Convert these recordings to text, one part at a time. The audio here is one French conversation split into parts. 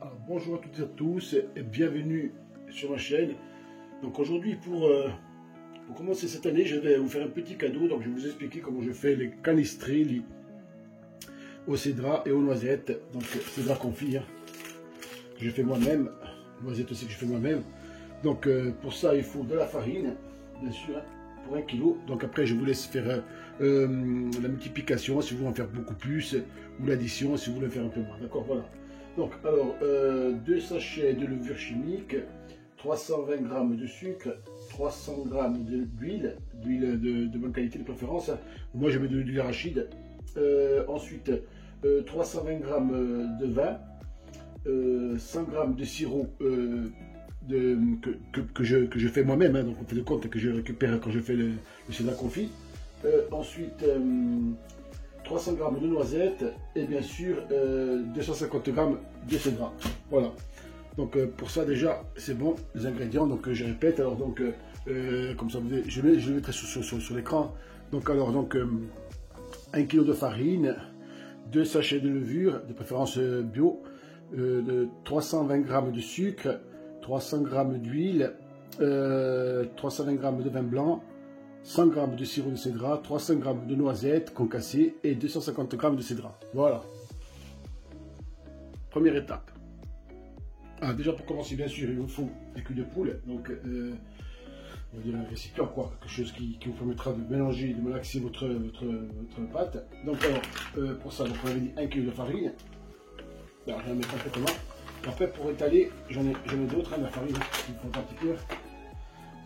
Alors, bonjour à toutes et à tous et bienvenue sur ma chaîne. Donc aujourd'hui pour commencer cette année, je vais vous faire un petit cadeau. Donc je vais vous expliquer comment je fais les canestrelli au cédra et aux noisettes. Donc cédra confit hein, que je fais moi-même, noisettes aussi que je fais moi-même. Donc pour ça il faut de la farine, bien sûr, hein, pour 1 kg. Donc après je vous laisse faire la multiplication si vous voulez en faire beaucoup plus, ou l'addition si vous voulez faire un peu moins. D'accord, voilà. Donc, alors, 2 sachets de levure chimique, 320 g de sucre, 300 g d'huile, de bonne qualité de préférence. Moi, je mets de l'huile arachide. Ensuite, 320 g de vin, 100 g de sirop que je fais moi-même. Hein, donc, on fait de compte que je récupère quand je fais le cédra confit. Ensuite, 300 g de noisettes et bien sûr 250 g de cédra. Voilà. Donc pour ça déjà c'est bon les ingrédients. Donc je répète alors donc comme ça je le mettrai sur l'écran. Donc alors donc 1 kg de farine, 2 sachets de levure de préférence bio, 320 g de sucre, 300 g d'huile, 320 g de vin blanc, 100 g de sirop de cédra, 300 g de noisettes concassées et 250 g de cédra. Voilà. Première étape. Ah, déjà pour commencer, bien sûr, il vous faut des culs de poule. Donc, on va dire un récipient, quoi. Quelque chose qui vous permettra de mélanger, de malaxer votre pâte. Donc, alors, pour ça, donc, on avait dit 1 kg de farine. Alors, je vais la mettre complètement. Après, pour étaler, j'en ai d'autres, hein, la farine, il faut un petit peu.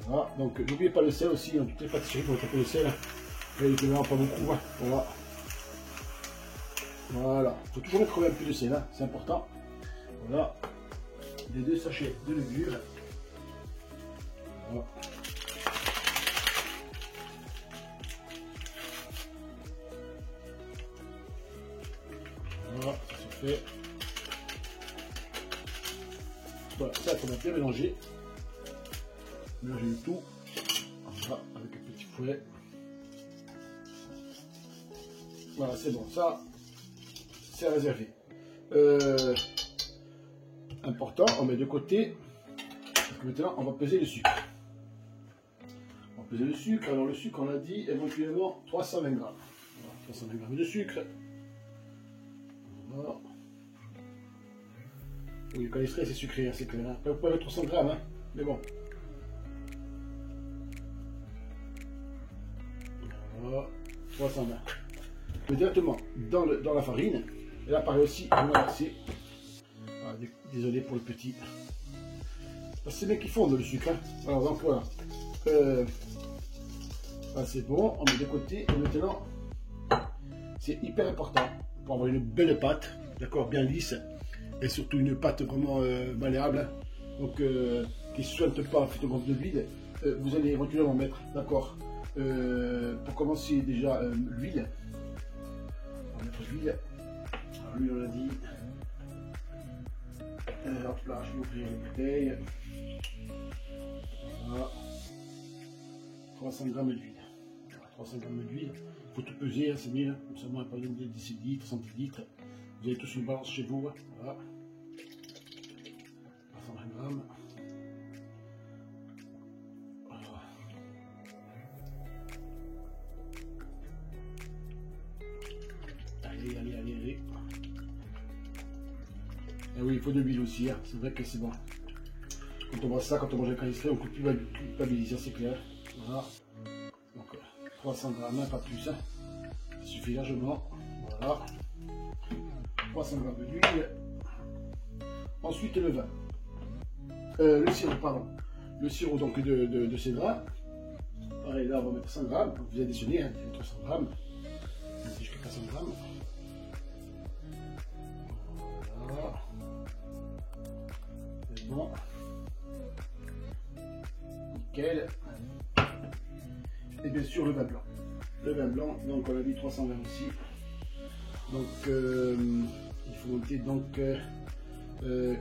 Voilà, donc n'oubliez pas le sel aussi, dans toutes les pâtisseries, il faut taper le sel. Et il ne vraiment pas beaucoup, hein. Voilà. Voilà, il faut toujours mettre quand même plus de sel, hein. C'est important. Voilà, les 2 sachets de levure. Voilà. Voilà, ça c'est fait. Voilà, ça il faut bien mélanger. Mélanger le tout, voilà, avec un petit fouet. Voilà, c'est bon, ça, c'est réservé. Important, on met de côté, parce que maintenant, on va peser le sucre. On va peser le sucre, alors le sucre, on a dit éventuellement 320 g. Voilà, 320 g de sucre. Voilà. Oui, le canestré, c'est sucré, hein, c'est clair. Hein. Vous pouvez mettre 300 g, hein, mais bon. Voilà, 320. Je mets directement dans la farine. Et là, pareil aussi, on va lancer. Voilà, désolé pour le petit. C'est bien qu'ils fondent le sucre. Hein. Alors, donc voilà. C'est bon, on met de côté. Et maintenant, c'est hyper important pour avoir une belle pâte, d'accord, bien lisse. Et surtout une pâte vraiment malléable. Hein. Donc, qui ne soigne pas photographe de vide. Vous allez éventuellement mettre, d'accord. Pour commencer déjà l'huile, on va mettre l'huile. Alors l'huile on a dit, hop là je vais ouvrir les bouteilles, voilà, 300 g d'huile, 300 g d'huile, il faut tout peser, hein, c'est mieux, comme ça moi par exemple 10 litres, 110 litres, vous avez tous une balance chez vous, hein, voilà, 320 g. Allez. Et oui, il faut de l'huile aussi, hein. C'est vrai que c'est bon. Quand on voit ça, quand on mange un canestré, on coupe culpabiliser, c'est clair. Voilà. Donc 300 g, hein, pas plus. Hein. Ça suffit largement. Voilà. 300 g d'huile. Ensuite le vin. Le sirop, pardon. Le sirop donc de cédra. Pareil, là on va mettre 100 g. Vous additionnez, hein, 300 g. Jusqu'à 400 g. Voilà. C'est bon. Nickel. Et bien sûr le vin blanc. Le vin blanc, donc on a dit 320 aussi. Donc il faut monter donc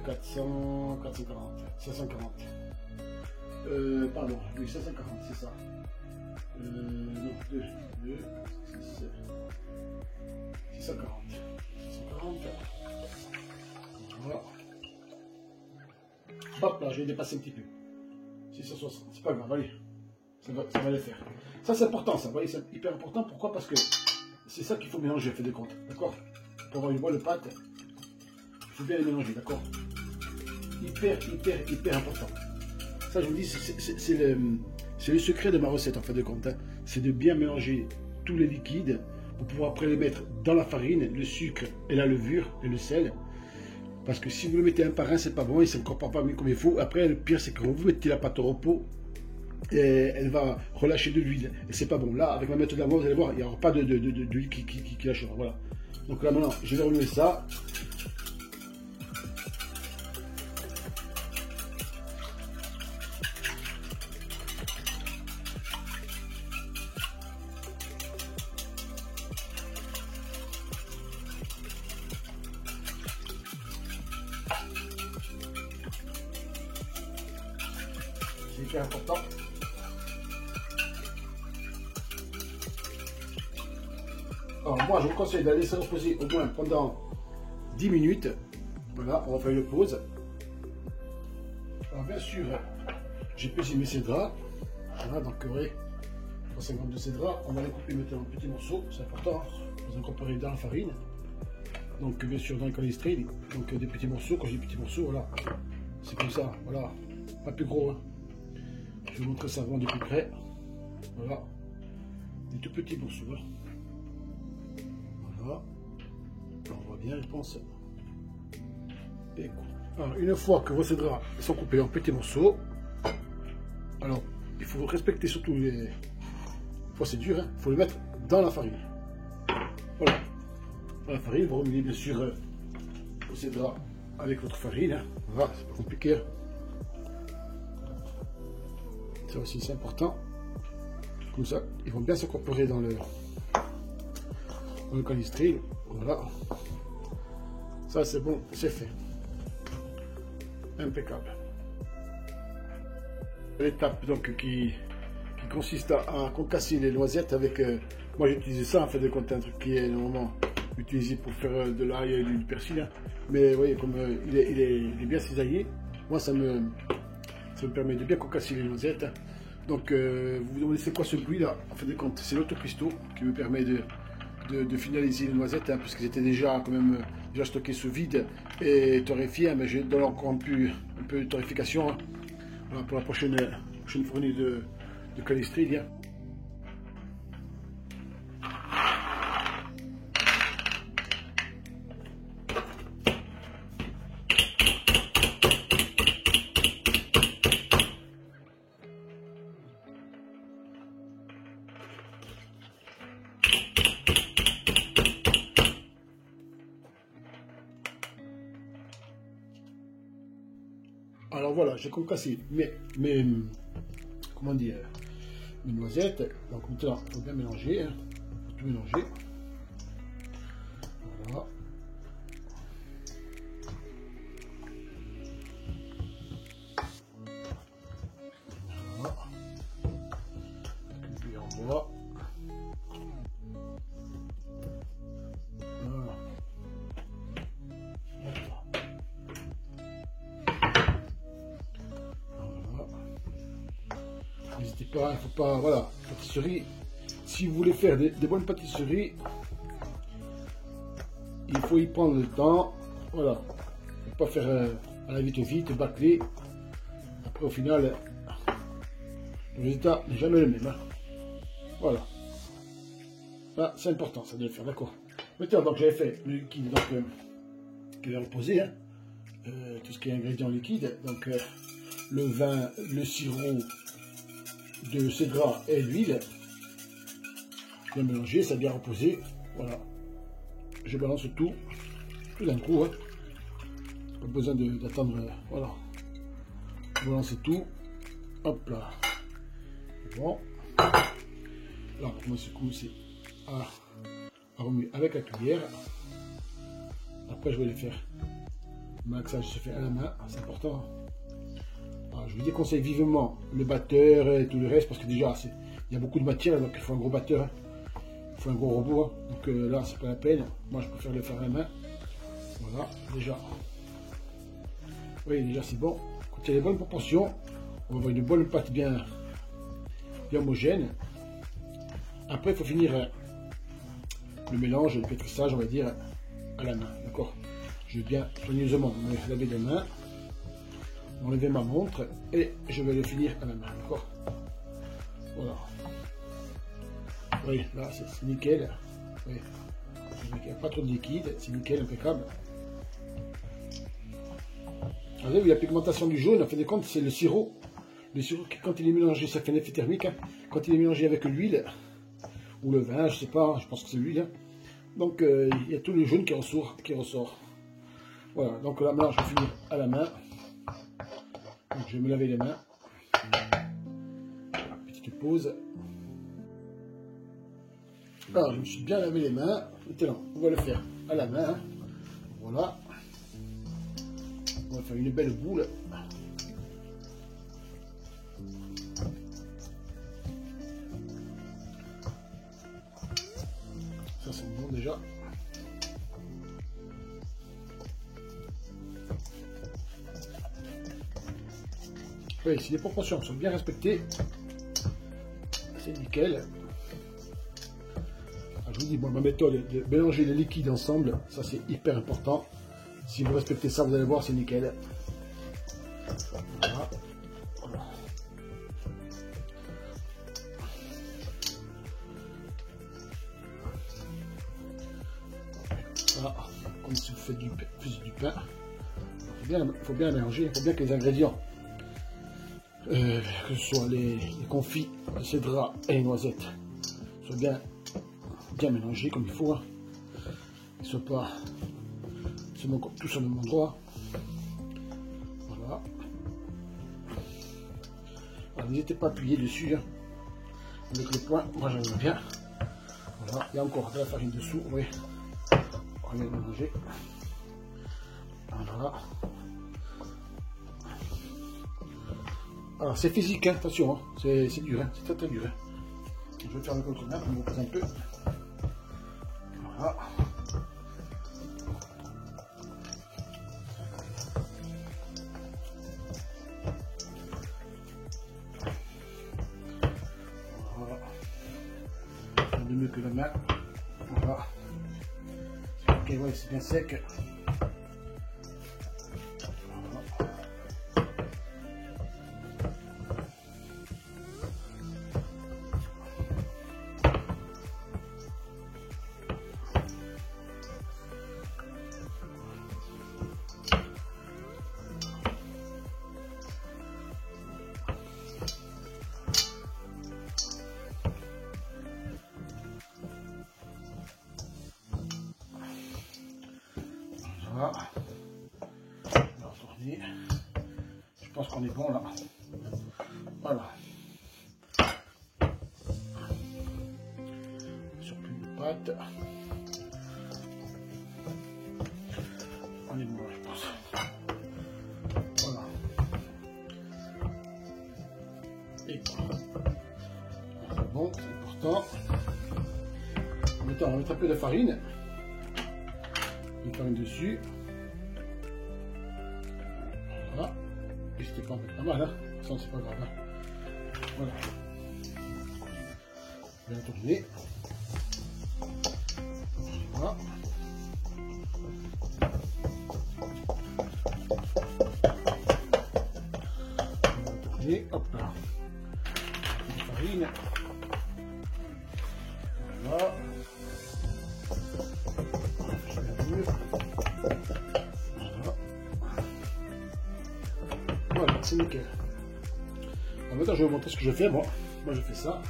440, 540. Pardon, oui 540 c'est ça. Non, 2, 6, 640. 640. Voilà. Hop là, je vais dépasser un petit peu. 660, c'est pas grave, allez. Ça va le faire. Ça c'est important, ça, vous voyez, c'est hyper important. Pourquoi? Parce que c'est ça qu'il faut mélanger, fait de compte, d'accord? Pour avoir une bonne pâte, il faut bien les mélanger, d'accord? Hyper important. Ça, je vous dis, c'est le secret de ma recette, en fait de compte. Hein. C'est de bien mélanger tous les liquides pour pouvoir après les mettre dans la farine, le sucre et la levure et le sel. Parce que si vous le mettez un par un, c'est pas bon, il ne s'incorpore pas comme il faut. Après, le pire, c'est que quand vous mettez la pâte au repos, et elle va relâcher de l'huile. Et c'est pas bon. Là, avec ma méthode d'avant, vous allez voir, il n'y aura pas d'huile qui lâchera. Voilà. Donc là, maintenant, je vais remuer ça. C'est hyper important. Alors moi, je vous conseille d'aller laisser reposer au moins pendant 10 minutes. Voilà, on va faire une pause. Alors bien sûr, j'ai pesé mes cédras. Voilà, donc vous voyez, 350 de cédras. On va les couper maintenant en petits morceaux, c'est important. Vous incorporez dans la farine. Donc bien sûr dans le calistri, donc des petits morceaux. Quand je dis petits morceaux, voilà, c'est comme ça, voilà, pas plus gros. Hein. Je vais vous montrer ça vraiment de plus près. Voilà, des tout petits morceaux. Hein. Voilà, on voit bien, je pense. Et alors, une fois que vos cédras sont coupés en petits morceaux, alors il faut respecter surtout les procédures. Hein. Il faut les mettre dans la farine. Voilà, dans la farine, vous remuez bien sûr vos cédras avec votre farine. Hein. Voilà, c'est pas compliqué. Hein. Ça aussi c'est important. Comme ça, ils vont bien s'incorporer dans le calistri. Voilà. Ça c'est bon, c'est fait. Impeccable. L'étape donc qui consiste à concasser les noisettes avec. Moi j'ai utilisé ça en fait de compte, un truc qui est normalement utilisé pour faire de l'ail et du persil. Hein. Mais vous voyez, comme il est bien cisaillé, moi ça me permet de bien concasser les noisettes. Hein. Donc vous vous demandez c'est quoi ce bruit là? En fait de compte, c'est l'autocuistot qui me permet de finaliser les noisettes, hein, parce qu'ils étaient déjà quand même déjà stockés sous vide et torréfiés, hein, mais je donne encore un peu de torréfication, hein, voilà, pour la prochaine fournée de calistri. Hein. Alors voilà, j'ai concassé comment dire, mes noisettes. Donc maintenant, il faut bien mélanger, hein, faut tout mélanger. Voilà. Voilà. Une cuillère en bois. Voilà. N'hésitez pas, il ne faut pas, voilà, pâtisserie, si vous voulez faire des bonnes pâtisseries, il faut y prendre le temps, voilà, il ne faut pas faire à la vite, bâcler, après au final, le résultat n'est jamais le même, hein. Voilà, là c'est important, ça de le faire, d'accord. Maintenant, donc j'avais fait le liquide, donc, qui va reposer, hein, tout ce qui est ingrédients liquides, donc le vin, le sirop, de cédra et l'huile, bien mélangé, ça a bien reposé, voilà, je balance tout d'un coup, hein. Pas besoin d'attendre, voilà, je balance tout, hop là, bon, là on va se commencer à remuer avec la cuillère, après je vais les faire, le malaxage se fait à la main, c'est important. Alors, je vous déconseille vivement le batteur et tout le reste parce que déjà il y a beaucoup de matière, donc il faut un gros batteur, hein. Il faut un gros robot, hein. Donc là c'est pas la peine, moi je préfère le faire à la main. Voilà, déjà, oui déjà c'est bon, quand il y a les bonnes proportions, on va avoir une bonne pâte bien homogène. Après, il faut finir le mélange, le pétrissage, on va dire, à la main. D'accord? Je vais bien soigneusement me laver les mains, enlever ma montre et je vais le finir à la main. D'accord? Voilà. Oui, là, c'est nickel. Oui. Il n'y a pas trop de liquide, c'est nickel, impeccable. Vous avez vu la pigmentation du jaune, en fin de compte, c'est le sirop. Le sirop, quand il est mélangé, ça fait un effet thermique. Hein. Quand il est mélangé avec l'huile, ou le vin, je sais pas, je pense que c'est l'huile. Hein. Donc, il y a tout le jaune qui ressort. Voilà, donc là, maintenant, je vais finir à la main. Donc, je vais me laver les mains. Petite pause. Alors, je me suis bien lavé les mains. Maintenant, on va le faire à la main. Hein. Voilà. On va faire une belle boule. Ça sent bon déjà. Oui, si les proportions sont bien respectées, c'est nickel. Alors, je vous dis, bon, ma méthode de mélanger les liquides ensemble, ça c'est hyper important. Si vous respectez ça, vous allez voir, c'est nickel. Voilà. Voilà. Voilà. Comme si vous faites du pain. Il faut bien mélanger, il faut bien que les ingrédients, que ce soit les confits, le cédrat et les noisettes, soient bien mélangés comme il faut. Hein. Ils ne soient pas tous au même endroit. Voilà. N'hésitez pas à appuyer dessus. Hein. Avec le poing, moi j'aime bien. Voilà. Il y a encore de la farine dessous. Oui. On va mélanger. Voilà. Alors c'est physique, hein. Attention, hein. C'est dur, hein. C'est très dur. Hein. Je vais faire avec l'autre main, on me pose un peu. Voilà. Voilà. De mieux que la main. Voilà. Ok, ouais, c'est bien sec. Voilà. On va retourner. Je pense qu'on est bon là. Voilà. Sur plus de pâte. On est bon là, je pense. Voilà. Et c'est bon, c'est important. On va mettre un peu de farine. Une farine dessus. Voilà. N'hésitez pas à mettre pas mal, hein. Ça c'est pas grave. Hein. Voilà. Bien tourner. Voilà. Bien tourner. Hop là. La farine. Voilà. Voilà, c'est nickel. Alors maintenant, je vais vous montrer ce que je fais. Moi je fais ça.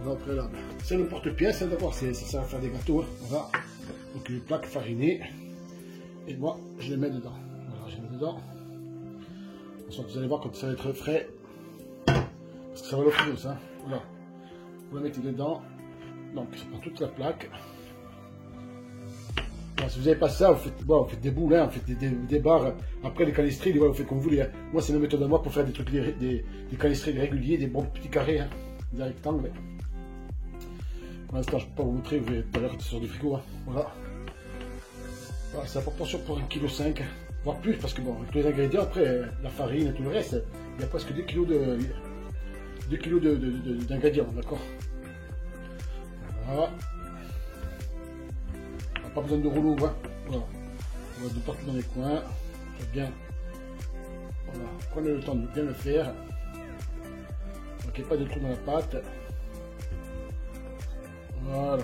Voilà, après là, c'est le porte-pièce. D'abord, ça va faire des gâteaux. Hein. Voilà. Donc les plaques farinées. Et moi, je les mets dedans. Voilà, je les mets dedans. Ensuite, vous allez voir quand ça va être frais. Parce que ça va l'offrir comme ça. Voilà. Vous la mettez dedans. Donc, ça prend toute la plaque. Si vous n'avez pas ça, vous faites des boules, hein, vous faites des barres. Après, les canistrés, vous faites comme vous voulez. Hein. Moi, c'est ma méthode à moi pour faire des trucs, des canistrés réguliers, des bons petits carrés, hein, des rectangles. Pour l'instant, je ne peux pas vous montrer, vous verrez tout à l'heure sur du frigo. Hein. Voilà. Voilà, c'est la proportion pour 1,5 kg. voire plus, parce que bon, avec tous les ingrédients, après, la farine et tout le reste, il y a presque 2 kg d'ingrédients, d'accord? Voilà. On n'a pas besoin de rouleau, hein. Voilà. On va de partout dans les coins. C'est bien. Voilà. Prenez le temps de bien le faire. Donc, il n'y a pas de trous dans la pâte. Voilà.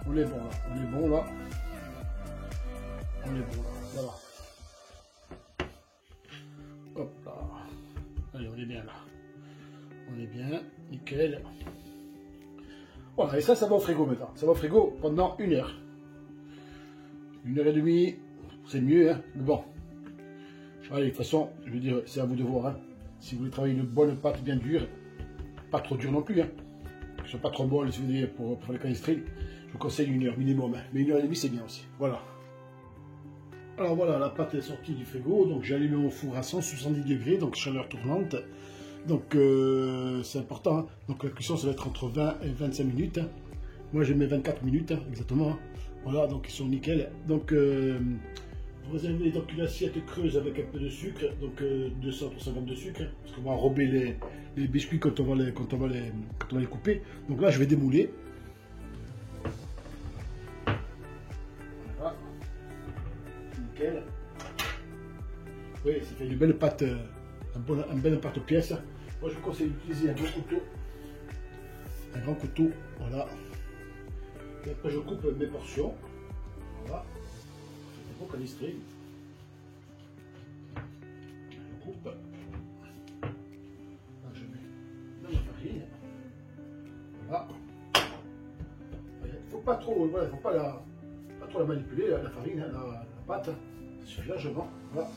On est bon là. On est bon là. On est bon là. Voilà. Hop là. Allez, on est bien là. On est bien. Nickel. Voilà, et ça va au frigo maintenant. Ça va au frigo pendant 1 heure. 1h30, c'est mieux, hein. Mais bon. Allez, de toute façon, je veux dire, c'est à vous de voir, hein. Si vous voulez travailler une bonne pâte bien dure, pas trop dure non plus, hein. Que ce soit pas trop molle, si vous voulez, pour les canistrils, je vous conseille 1 heure minimum, hein. Mais 1h30, c'est bien aussi. Voilà. Alors voilà, la pâte est sortie du frigo, donc j'ai allumé mon four à 170 degrés, donc chaleur tournante. Donc c'est important, hein. Donc la cuisson ça va être entre 20 et 25 minutes. Hein. Moi j'ai mis 24 minutes, hein, exactement. Hein. Voilà, donc ils sont nickel. Donc vous avez donc une assiette creuse avec un peu de sucre, donc 200-300 g de sucre, hein, parce qu'on va enrober les biscuits quand on va les couper. Donc là je vais démouler. Voilà. Nickel. Oui, ça fait une belle pâte, un bel pâte-pièce. Moi je vous conseille d'utiliser un grand couteau. Un grand couteau, voilà. Et après je coupe mes portions. Voilà. C'est bon canistré. Je coupe. Là je mets dans la farine. Voilà. Il ne faut pas trop, voilà, faut pas trop la manipuler, la farine, hein, la pâte. Ça suffit largement. Voilà.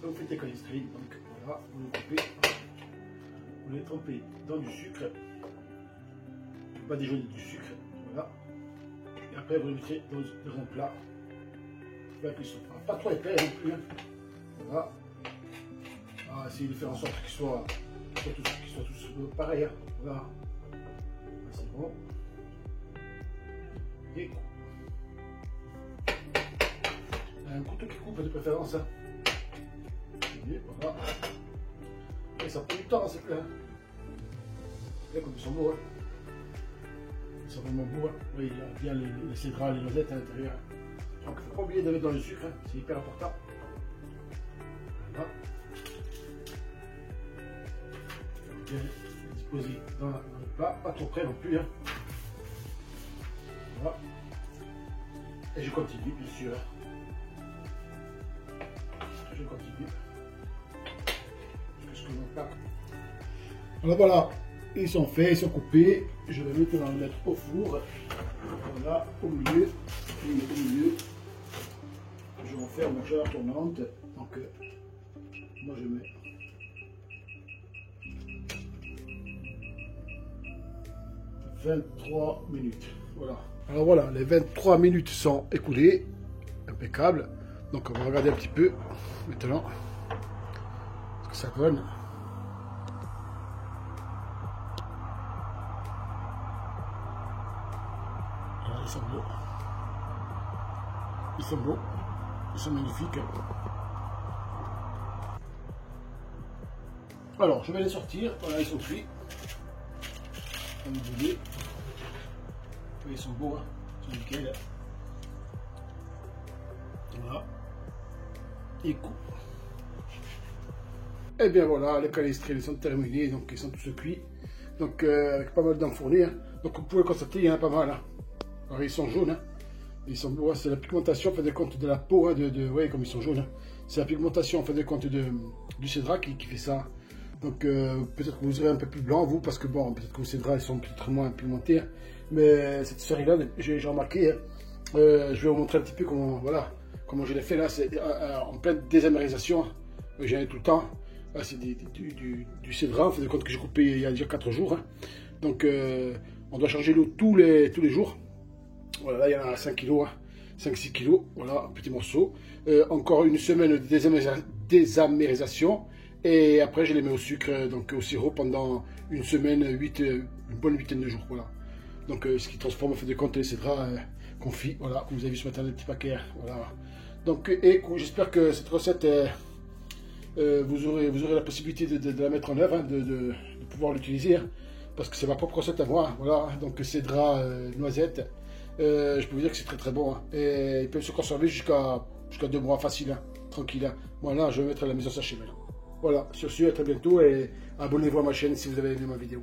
Vous faites des canistrés. Donc voilà, vous le coupez. Vous les trempez dans du sucre. Il ne faut pas déjeuner du sucre. Voilà. Et après, vous le mettez dans un plat. La cuisson. Pas trop épais non plus. Hein. Voilà. Essayez de faire en sorte qu'ils soient tous pareils. Hein. Voilà. C'est bon. Et un couteau qui coupe de préférence. Hein. Et voilà. Et ça prend du temps, c'est clair. Là, comme ils sont beaux, hein. Ils sont vraiment beaux. Hein. Oui, il y a bien les cédrats, les noisettes à l'intérieur. Donc, il ne faut pas oublier de mettre dans le sucre, hein. C'est hyper important. Voilà. Bien disposé dans le plat, pas trop près non plus. Hein. Voilà. Et je continue, bien sûr. Hein. Je continue. Alors voilà, ils sont faits, ils sont coupés. Je vais maintenant les mettre au four. Voilà, au milieu. Je vais faire ma chaleur tournante. Donc, moi je mets. « 23 minutes. Voilà. Alors voilà, les 23 minutes sont écoulées. Impeccable. Donc on va regarder un petit peu maintenant ce que ça donne. Voilà, ils sont beaux. Ils sont beaux. Ils sont magnifiques. Alors, je vais les sortir. Voilà, ils sont cuits. Comme vous voyez. Ils sont beaux. Hein. Ils sont nickel. Voilà. Et coupe. Et bien voilà, les canistrés sont terminés, donc ils sont tous cuits. Donc avec pas mal d'enfournés. Hein. Donc vous pouvez constater, il y en a pas mal. Hein. Alors ils sont jaunes. Hein. Ils sont beaux. Hein. C'est la pigmentation en fin de compte de la peau. Hein, ouais, comme ils sont jaunes. Hein. C'est la pigmentation en fin de compte du cédrat qui fait ça. Donc peut-être que vous aurez un peu plus blanc vous, parce que bon, peut-être que vos cédrats ils sont peut-être moins pigmentés. Hein. Mais cette série-là, j'ai remarqué. Hein. Je vais vous montrer un petit peu comment, voilà, comment je l'ai fait là. C'est en pleine désamérisation. Hein. J'en ai tout le temps. C'est du cédrat, en fin de compte que j'ai coupé il y a déjà 4 jours. Hein. Donc on doit changer l'eau tous les jours. Voilà, là il y en a 5 kg, hein. 5-6 kg, voilà, un petit morceau. Encore une semaine de désamérisation. Et après je les mets au sucre, donc au sirop pendant une semaine, une bonne huitaine de jours. Voilà. Donc ce qui transforme en fin de compte les cédrats confits, voilà, comme vous avez vu ce matin, les petits paquets. Voilà. Donc, et j'espère que cette recette, vous aurez la possibilité de la mettre en œuvre, hein, de pouvoir l'utiliser, hein, parce que c'est ma propre recette à moi. Hein, voilà, donc cédra, noisette. Je peux vous dire que c'est très très bon. Hein, et ils peuvent se conserver jusqu'à 2 mois facile, hein, tranquille. Hein. Voilà, je vais mettre à la maison sachet maintenant. Voilà, sur ce, à très bientôt et abonnez-vous à ma chaîne si vous avez aimé ma vidéo.